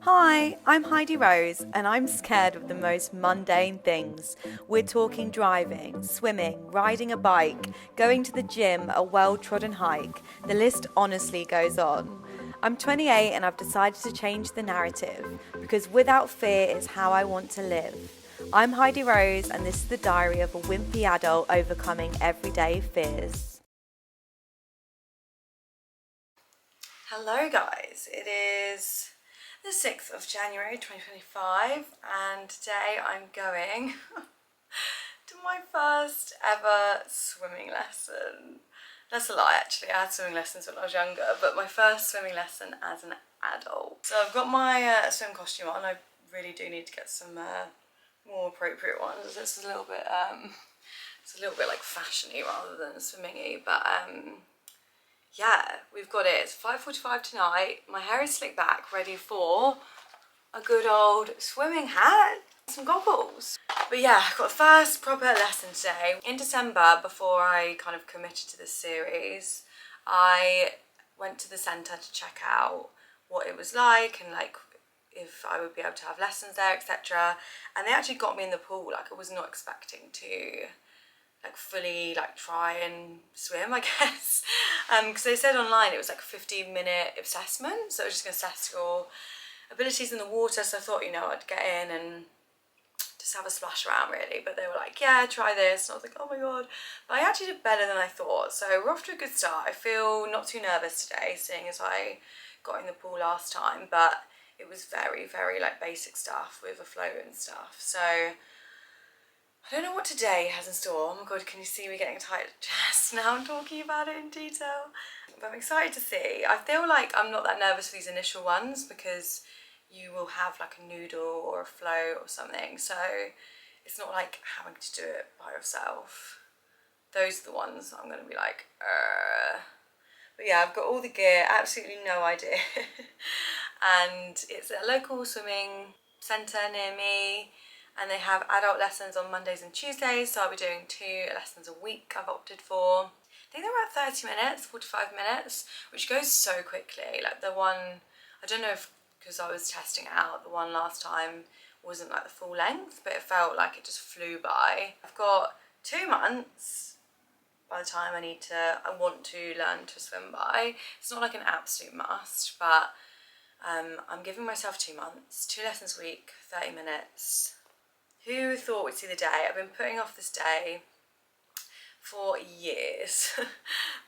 Hi, I'm Heidi Rose and I'm scared of the most mundane things. We're talking driving, swimming, riding a bike, going to the gym, a well-trodden hike. The list honestly goes on. I'm 28 and I've decided to change the narrative because without fear is how I want to live. I'm Heidi Rose and this is the diary of a wimpy adult overcoming everyday fears. Hello guys, it is the 6th of January 2025 and today I'm going to my first ever swimming lesson. That's a lie actually, I had swimming lessons when I was younger, but my first swimming lesson as an adult. So I've got my swim costume on. I really do need to get some more appropriate ones. This is a little bit like fashiony rather than swimming-y, but yeah, we've got it. It's 5:45 tonight. My hair is slicked back, ready for a good old swimming hat, some goggles. But yeah, I've got the first proper lesson today. In December, before I kind of committed to this series, I went to the centre to check out what it was like and like if I would be able to have lessons there, etc. And they actually got me in the pool. Like I was not expecting to like fully like try and swim, I guess, because they said online it was like a 15-minute assessment, so it was just going to assess your abilities in the water. So I thought, you know, I'd get in and just have a splash around really, but they were like, yeah, try this, and I was like, oh my god. But I actually did better than I thought, so we're off to a good start. I feel not too nervous today, seeing as I got in the pool last time, but it was very like basic stuff with a float and stuff. So I don't know what today has in store. Oh my god, can you see me getting tight chest now I'm talking about it in detail? But I'm excited to see. I feel like I'm not that nervous for these initial ones because you will have like a noodle or a float or something, so it's not like having to do it by yourself. Those are the ones that I'm going to be like, But yeah, I've got all the gear, absolutely no idea. And it's a local swimming centre near me, and they have adult lessons on Mondays and Tuesdays, so I'll be doing 2 lessons a week I've opted for. I think they're about 30 minutes, 45 minutes, which goes so quickly. Like the one, I don't know if, because I was testing it out, the one last time wasn't like the full length, but it felt like it just flew by. I've got 2 months by the time I want to learn to swim by. It's not like an absolute must, but I'm giving myself 2 months, 2 lessons a week, 30 minutes. Who thought we'd see the day? I've been putting off this day for years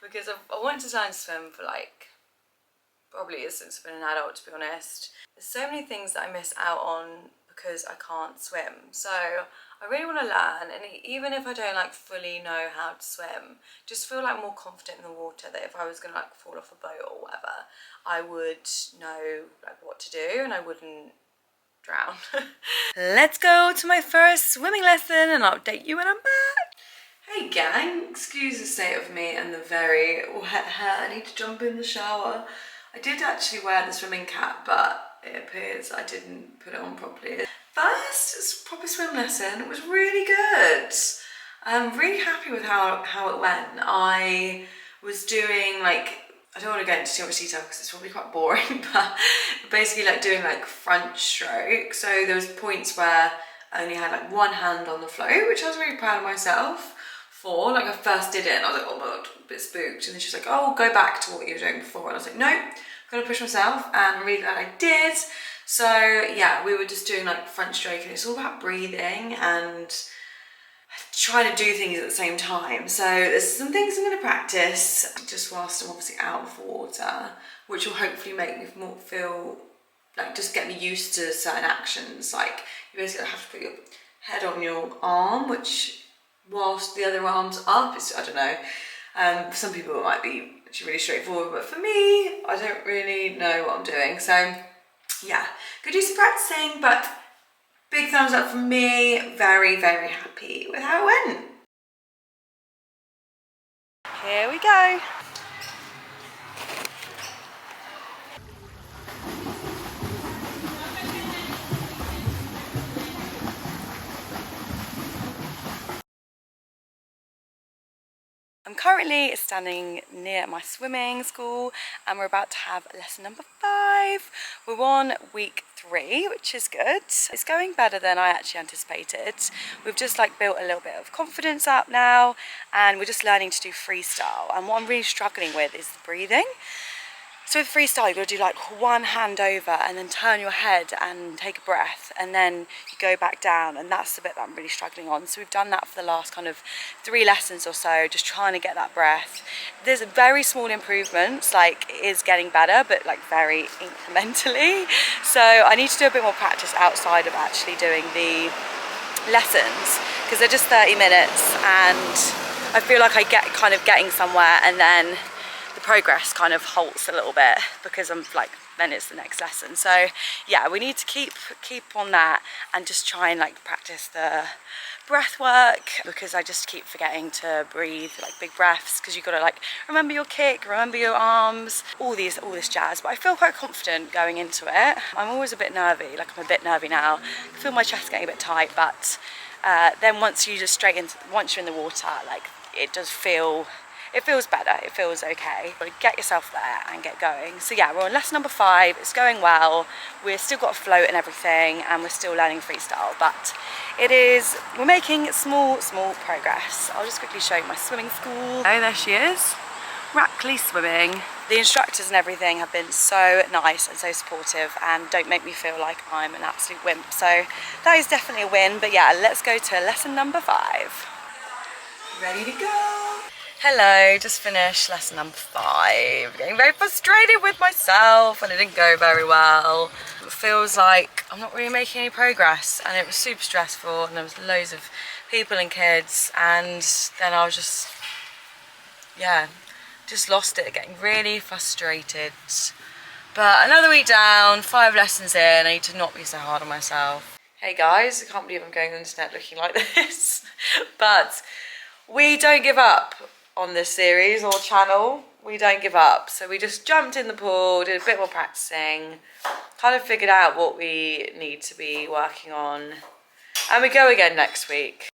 because I wanted to learn to swim for like probably since I've been an adult, to be honest. There's so many things that I miss out on because I can't swim. So I really want to learn, and even if I don't like fully know how to swim, just feel like more confident in the water, that if I was gonna like fall off a boat or whatever, I would know like what to do and I wouldn't drown. Let's go to my first swimming lesson and I'll update you when I'm back. Hey gang, excuse the state of me and the very wet hair. I need to jump in the shower. I did actually wear the swimming cap, but it appears I didn't put it on properly. First proper swim lesson was really good. I'm really happy with how it went. I was doing like, I don't want to go into too much detail because it's probably quite boring, but basically like doing like front stroke. So there was points where I only had like one hand on the float, which I was really proud of myself for. Like I first did it and I was like, oh my god, a bit spooked. And then she was like, oh, go back to what you were doing before. And I was like, no, I'm gonna push myself, and I'm really glad I did. So yeah, we were just doing like front stroke, and it's all about breathing and trying to do things at the same time. So there's some things I'm going to practice just whilst I'm obviously out of water, which will hopefully make me more feel like, just get me used to certain actions. Like you basically have to put your head on your arm, which whilst the other arm's up, I don't know, for some people it might be actually really straightforward, but for me, I don't really know what I'm doing. So yeah, could do some practicing, but big thumbs up from me. Very happy with how it went. Here we go. I'm currently standing near my swimming school and we're about to have lesson number 5. We're on week 3, which is good. It's going better than I actually anticipated. We've just like built a little bit of confidence up now, and we're just learning to do freestyle. And what I'm really struggling with is the breathing. So with freestyle, you've got to do like one hand over and then turn your head and take a breath, and then you go back down, and that's the bit that I'm really struggling on. So we've done that for the last kind of 3 lessons or so, just trying to get that breath. There's very small improvements, like it is getting better, but like very incrementally. So I need to do a bit more practice outside of actually doing the lessons, because they're just 30 minutes and I feel like I get kind of getting somewhere, and then the progress kind of halts a little bit because I'm like, then it's the next lesson. So yeah, we need to keep on that and just try and like practice the breath work, because I just keep forgetting to breathe like big breaths, because you've got to like remember your kick, remember your arms, all this jazz. But I feel quite confident going into it. I'm always a bit nervy, like I'm a bit nervy now. I feel my chest getting a bit tight, but then once you're in the water, like it does feel, it feels better, it feels okay. But get yourself there and get going. So yeah, we're on lesson number 5, it's going well. We've still got a float and everything, and we're still learning freestyle, but we're making small progress. I'll just quickly show you my swimming school. Oh, there she is, Rackley swimming. The instructors and everything have been so nice and so supportive, and don't make me feel like I'm an absolute wimp. So that is definitely a win. But yeah, let's go to lesson number 5. Ready to go. Hello, just finished lesson number 5. Getting very frustrated with myself and it didn't go very well. It feels like I'm not really making any progress, and it was super stressful, and there was loads of people and kids, and then I was just lost it, getting really frustrated. But another week down, 5 lessons in, I need to not be so hard on myself. Hey guys, I can't believe I'm going on the internet looking like this, but we don't give up on this series or channel. We don't give up. So we just jumped in the pool, did a bit more practicing, kind of figured out what we need to be working on, and we go again next week.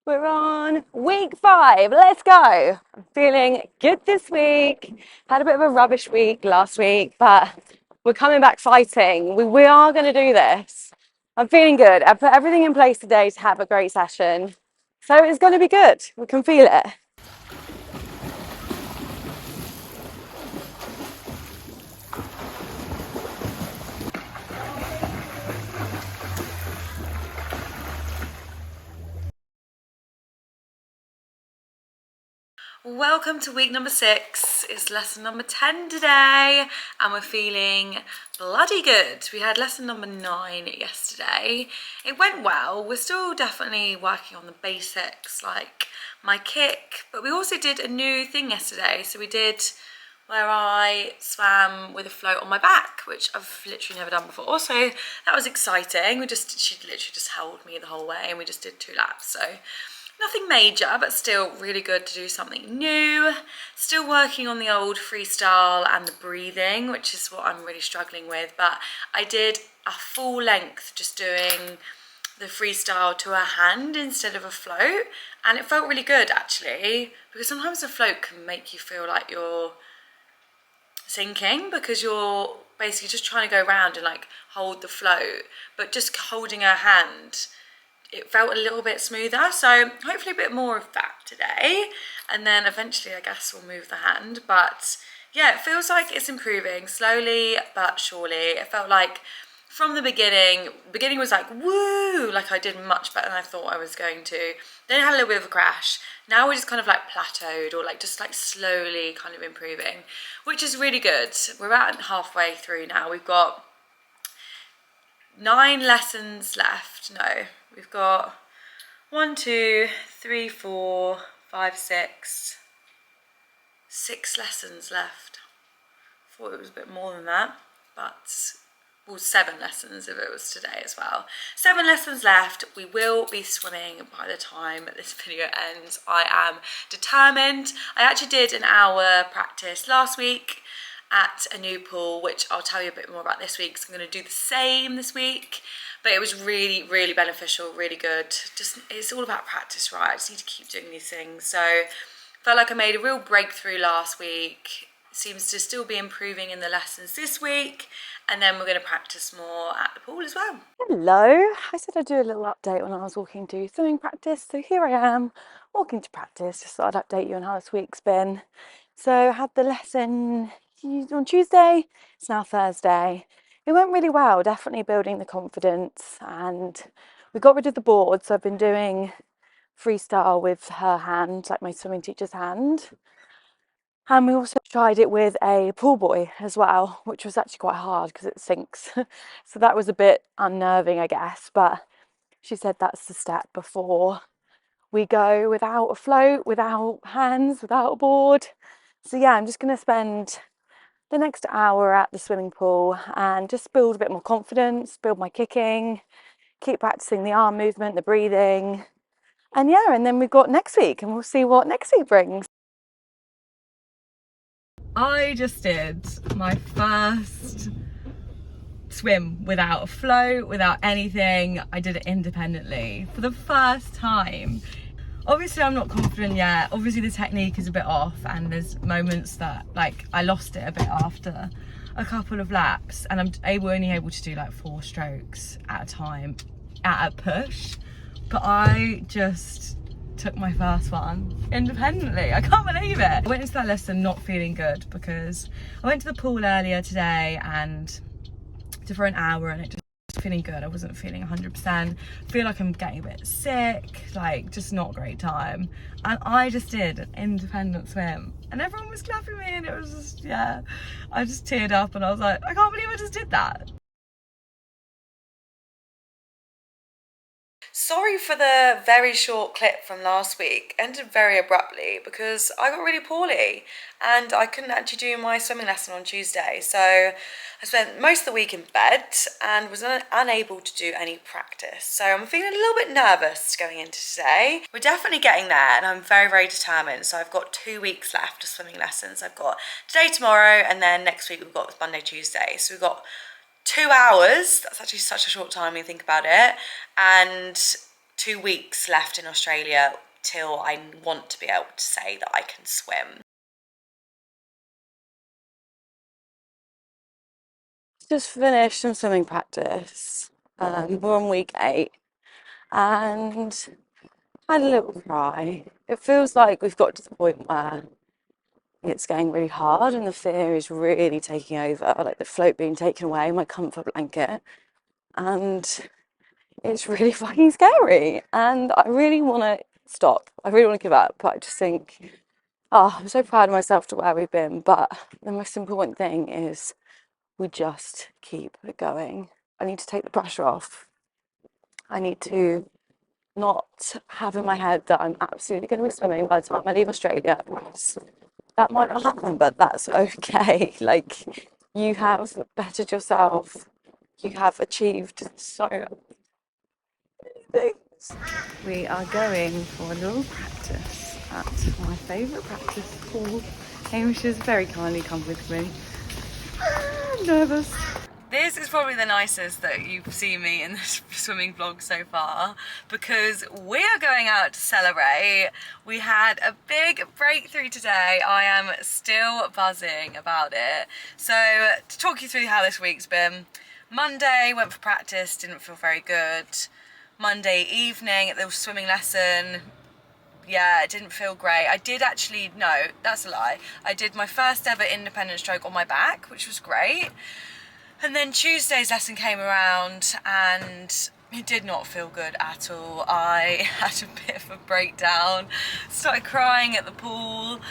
We're on week 5, let's go. I'm feeling good this week. Had a bit of a rubbish week last week, but we're coming back fighting. We are going to do this. I'm feeling good. I put everything in place today to have a great session. So it's going to be good. We can feel it. Welcome to week number 6. It's lesson number 10 today, and we're feeling bloody good. We had lesson number 9 yesterday. It went well. We're still definitely working on the basics, like my kick, but we also did a new thing yesterday. So we did where I swam with a float on my back, which I've literally never done before. So that was exciting. She literally just held me the whole way, and we just did 2 laps. So nothing major, but still really good to do something new. Still working on the old freestyle and the breathing, which is what I'm really struggling with. But I did a full length, just doing the freestyle to a hand instead of a float. And it felt really good actually, because sometimes a float can make you feel like you're sinking, because you're basically just trying to go around and like hold the float, but just holding her hand, it felt a little bit smoother. So hopefully a bit more of that today, and then eventually I guess we'll move the hand. But yeah, it feels like it's improving slowly but surely. It felt like from the beginning was like woo, like I did much better than I thought I was going to. Then I had a little bit of a crash. Now we're just kind of like plateaued, or like just like slowly kind of improving, which is really good. We're about halfway through now. We've got 9 lessons left. No, we've got 1, 2, 3, 4, 5, 6 lessons left. I thought it was a bit more than that, but well, 7 lessons if it was today as well. 7 lessons left. We will be swimming by the time this video ends. I am determined. I actually did an hour practice last week at a new pool, which I'll tell you a bit more about this week, because I'm going to do the same this week. But it was really, really beneficial, really good. Just, it's all about practice, right? I just need to keep doing these things. So felt like I made a real breakthrough last week. seems to still be improving in the lessons this week, and then we're going to practice more at the pool as well. Hello, I said I'd do a little update when I was walking to swimming practice, so here I am walking to practice. Just thought I'd update you on how this week's been. So I had the lesson on Tuesday, it's now Thursday. It went really well, definitely building the confidence, and we got rid of the board, so I've been doing freestyle with her hand, like my swimming teacher's hand. And we also tried it with a pool boy as well, which was actually quite hard because it sinks. So that was a bit unnerving, I guess. But she said that's the step before we go without a float, without hands, without a board. So yeah, I'm just going to spend the next hour at the swimming pool and just build a bit more confidence, build my kicking, keep practicing the arm movement, the breathing. And yeah, and then we've got next week and we'll see what next week brings. I just did my first swim without a float, without anything. I did it independently for the first time. Obviously I'm not confident yet. Obviously the technique is a bit off, and there's moments that like I lost it a bit after a couple of laps, and I'm only able to do like 4 strokes at a time at a push. But I just took my first one independently. I can't believe it. I went into that lesson not feeling good because I went to the pool earlier today and for an hour, and it just wasn't feeling good. I wasn't feeling 100%. I feel like I'm getting a bit sick, like just not a great time. And I just did an independent swim and everyone was clapping me, and it was just, yeah, I just teared up and I was like, I can't believe I just did that. Sorry for the very short clip from last week. Ended very abruptly because I got really poorly and I couldn't actually do my swimming lesson on Tuesday. So I spent most of the week in bed and was unable to do any practice. So I'm feeling a little bit nervous going into today. We're definitely getting there and I'm very, very determined. So I've got 2 weeks left of swimming lessons. I've got today, tomorrow, and then next week we've got Monday, Tuesday. So we've got 2 hours, that's actually such a short time when you think about it, and 2 weeks left in Australia till I want to be able to say that I can swim. Just finished some swimming practice. We're on week 8 and had a little cry. It feels like we've got to the point where it's getting really hard and the fear is really taking over, like the float being taken away, my comfort blanket, and it's really fucking scary and I really want to stop. I really want to give up, but I just think, oh, I'm so proud of myself to where we've been, but the most important thing is we just keep going. I need to take the pressure off. I need to not have in my head that I'm absolutely going to be swimming by the time I leave Australia, because that might not happen, but that's okay. Like, you have bettered yourself. You have achieved so many things. We are going for a little practice at my favourite practice pool. Hamish has very kindly come with me. I'm nervous. This is probably the nicest that you've seen me in this swimming vlog so far, because we are going out to celebrate. We had a big breakthrough today. I am still buzzing about it. So to talk you through how this week's been, Monday went for practice, didn't feel very good. Monday evening at the swimming lesson, yeah, it didn't feel great. I did actually, no, that's a lie. I did my first ever independent stroke on my back, which was great. And then Tuesday's lesson came around and it did not feel good at all. I had a bit of a breakdown, started crying at the pool,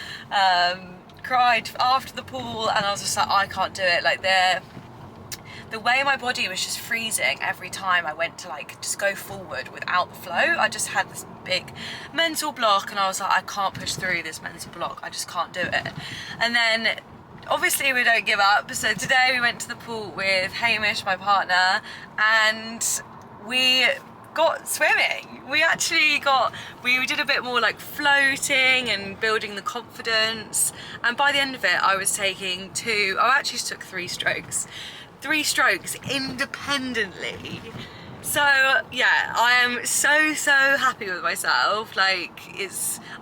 cried after the pool, and I was just like, I can't do it. Like the way my body was just freezing every time I went to like just go forward without the flow. I just had this big mental block and I was like, I can't push through this mental block. I just can't do it. And then obviously we don't give up. So today we went to the pool with Hamish, my partner, and we got swimming. We did a bit more like floating and building the confidence. And by the end of it, I was taking I actually took 3 strokes. 3 strokes independently So yeah, I am so happy with myself. Like,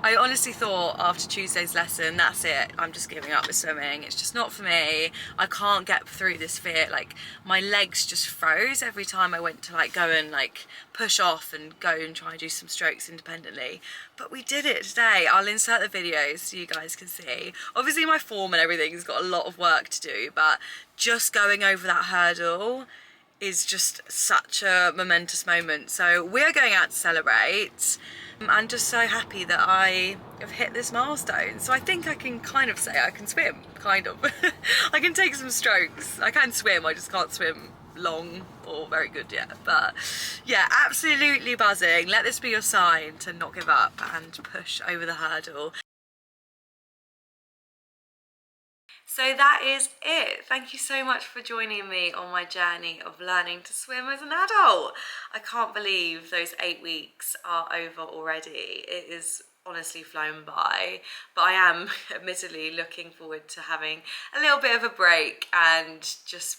I honestly thought after Tuesday's lesson, that's it, I'm just giving up with swimming. It's just not for me. I can't get through this fear. Like, my legs just froze every time I went to like go and like push off and go and try and do some strokes independently. But we did it today. I'll insert the videos so you guys can see. Obviously my form and everything's got a lot of work to do, but just going over that hurdle is just such a momentous moment. So we're going out to celebrate. I'm just so happy that I have hit this milestone. So I think I can kind of say I can swim, kind of. I can take some strokes. I can swim, I just can't swim long or very good yet. But yeah, absolutely buzzing. Let this be your sign to not give up and push over the hurdle. So that is it. Thank you so much for joining me on my journey of learning to swim as an adult. I can't believe those 8 weeks are over already. It is honestly flown by, but I am admittedly looking forward to having a little bit of a break and just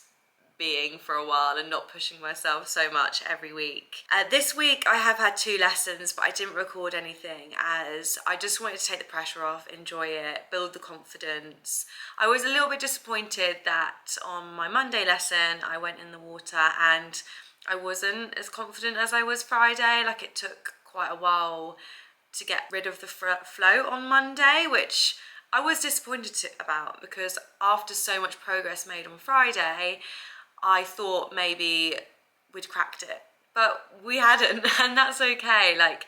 being for a while and not pushing myself so much every week. This week I have had 2 lessons, but I didn't record anything as I just wanted to take the pressure off, enjoy it, build the confidence. I was a little bit disappointed that on my Monday lesson I went in the water and I wasn't as confident as I was Friday. Like, it took quite a while to get rid of the flow on Monday, which I was disappointed about, because after so much progress made on Friday, I thought maybe we'd cracked it, but we hadn't, and that's okay. Like,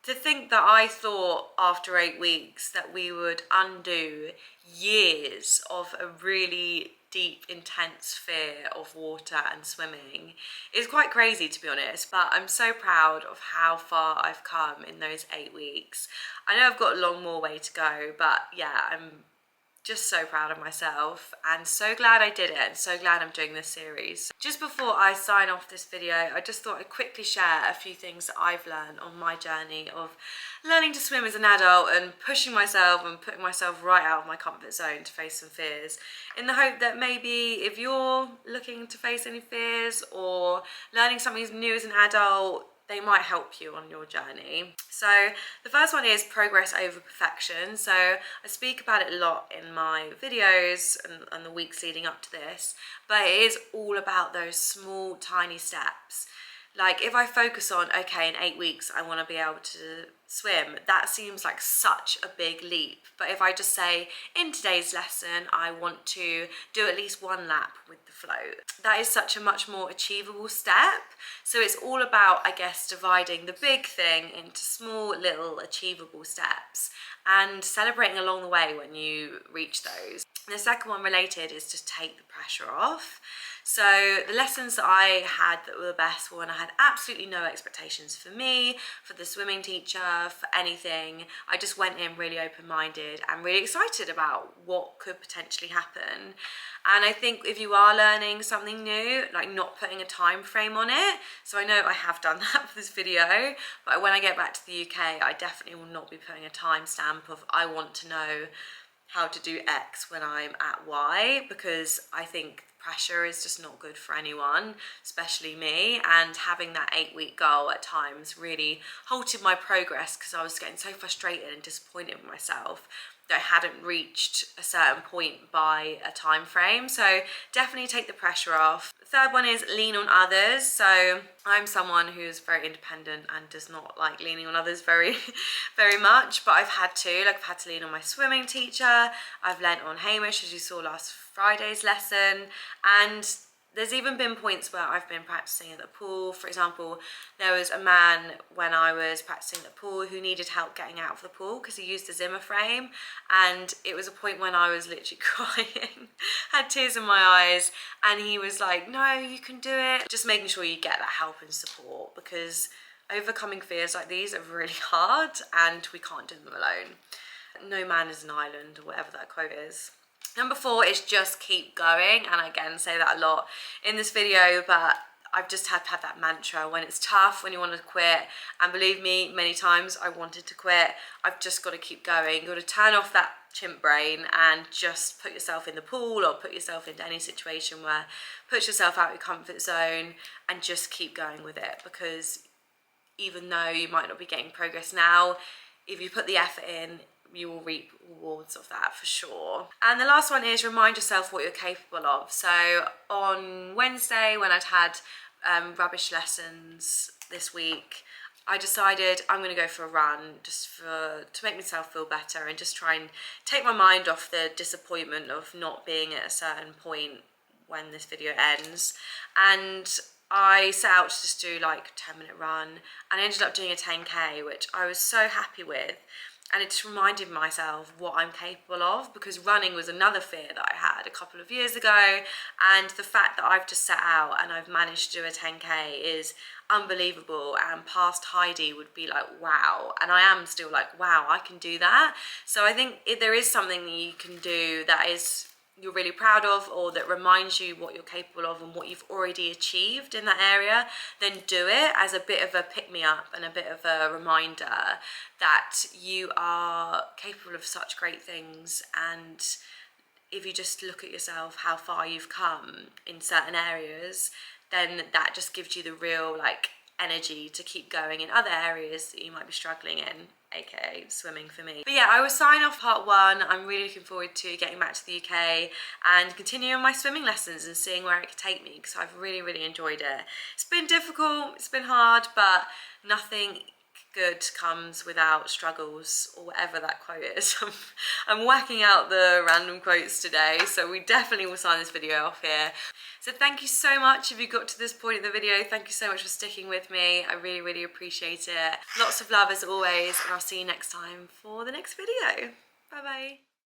to think that I thought after 8 weeks that we would undo years of a really deep, intense fear of water and swimming is quite crazy, to be honest. But I'm so proud of how far I've come in those 8 weeks. I know I've got a long more way to go, but yeah, I'm just so proud of myself and so glad I did it, and so glad I'm doing this series. Just before I sign off this video, I just thought I'd quickly share a few things that I've learned on my journey of learning to swim as an adult and pushing myself and putting myself right out of my comfort zone to face some fears, in the hope that maybe if you're looking to face any fears or learning something new as an adult, they might help you on your journey. So the first one is progress over perfection. So I speak about it a lot in my videos and the weeks leading up to this, but it is all about those small, tiny steps. Like, if I focus on, okay, in 8 weeks I want to be able to swim, that seems like such a big leap. But if I just say, in today's lesson I want to do at least 1 lap with the float, that is such a much more achievable step. So it's all about, I guess, dividing the big thing into small little achievable steps and celebrating along the way when you reach those. The second one related is just take the pressure off. So the lessons that I had that were the best were when I had absolutely no expectations for me, for the swimming teacher, for anything. I just went in really open-minded and really excited about what could potentially happen. And I think if you are learning something new, like, not putting a time frame on it. So I know I have done that for this video, but when I get back to the UK, I definitely will not be putting a timestamp of I want to know how to do X when I'm at Y, because I think pressure is just not good for anyone, especially me. And having that 8-week goal at times really halted my progress, because I was getting so frustrated and disappointed with myself that I hadn't reached a certain point by a time frame. So definitely take the pressure off. The third one is lean on others. So I'm someone who's very independent and does not like leaning on others very much, but I've had to lean on my swimming teacher. I've lent on Hamish, as you saw last Friday's lesson, and there's even been points where I've been practicing at the pool. For example, there was a man when I was practicing at the pool who needed help getting out of the pool because he used a Zimmer frame, and it was a point when I was literally crying, had tears in my eyes, and he was like, no, you can do it. Just making sure you get that help and support, because overcoming fears like these are really hard and we can't do them alone. No man is an island, or whatever that quote is. Number 4 is just keep going, and I again say that a lot in this video, but I've just had to have that mantra when it's tough, when you want to quit, and believe me, many times I wanted to quit. I've just got to keep going. You've got to turn off that chimp brain and just put yourself in the pool or put yourself into any situation where push yourself out of your comfort zone and just keep going with it, because even though you might not be getting progress now, if you put the effort in, you will reap rewards of that for sure. And the last one is remind yourself what you're capable of. So on Wednesday, when I'd had rubbish lessons this week, I decided I'm going to go for a run just to make myself feel better and just try and take my mind off the disappointment of not being at a certain point when this video ends. And I set out to just do like a 10-minute run, and I ended up doing a 10k, which I was so happy with. And it just reminded myself what I'm capable of, because running was another fear that I had a couple of years ago, and the fact that I've just set out and I've managed to do a 10k is unbelievable, and past Heidi would be like, wow, and I am still like, wow, I can do that. So I think if there is something that you can do that is you're really proud of, or that reminds you what you're capable of and what you've already achieved in that area, then do it as a bit of a pick-me-up and a bit of a reminder that you are capable of such great things. And if you just look at yourself, how far you've come in certain areas, then that just gives you the real like energy to keep going in other areas that you might be struggling in, aka swimming for me. But yeah, I will sign off part one. I'm really looking forward to getting back to the UK and continuing my swimming lessons and seeing where it could take me, because I've really enjoyed it. It's been difficult, it's been hard, but nothing good comes without struggles, or whatever that quote is. I'm whacking out the random quotes today, so we definitely will sign this video off here. So thank you so much if you got to this point in the video. Thank you so much for sticking with me. I really appreciate it. Lots of love as always, and I'll see you next time for the next video. Bye bye.